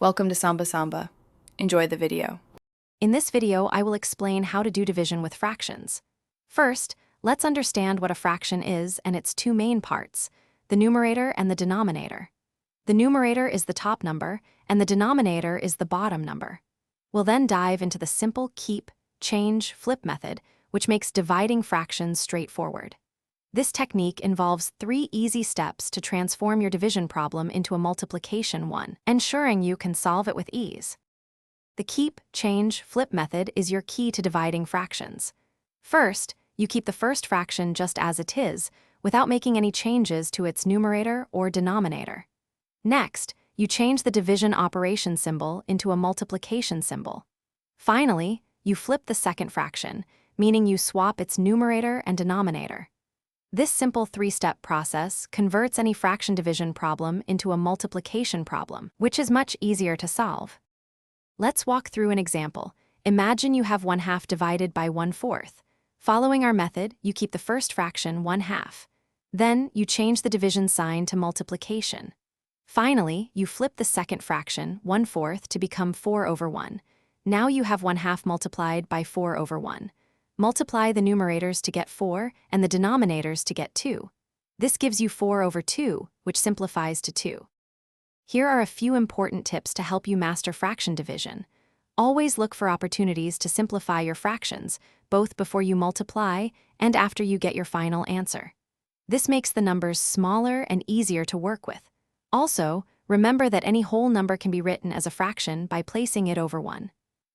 Welcome to Samba Samba. Enjoy the video. In this video, I will explain how to do division with fractions. First, let's understand what a fraction is and its two main parts, the numerator and the denominator. The numerator is the top number, and the denominator is the bottom number. We'll then dive into the simple keep, change, flip method, which makes dividing fractions straightforward. This technique involves 3 easy steps to transform your division problem into a multiplication one, ensuring you can solve it with ease. The keep, change, flip method is your key to dividing fractions. First, you keep the first fraction just as it is, without making any changes to its numerator or denominator. Next, you change the division operation symbol into a multiplication symbol. Finally, you flip the second fraction, meaning you swap its numerator and denominator. This simple 3-step process converts any fraction division problem into a multiplication problem, which is much easier to solve. Let's walk through an example. Imagine you have 1/2 divided by 1/4. Following our method, you keep the first fraction 1/2. Then, you change the division sign to multiplication. Finally, you flip the second fraction, 1/4, to become 4/1. Now you have 1/2 multiplied by 4/1. Multiply the numerators to get 4 and the denominators to get 2. This gives you 4/2, which simplifies to 2. Here are a few important tips to help you master fraction division. Always look for opportunities to simplify your fractions, both before you multiply and after you get your final answer. This makes the numbers smaller and easier to work with. Also, remember that any whole number can be written as a fraction by placing it over 1.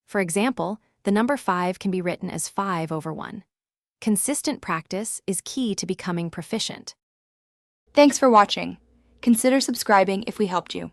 For example, the number 5 can be written as 5/1. Consistent practice is key to becoming proficient. Thanks for watching. Consider subscribing if we helped you.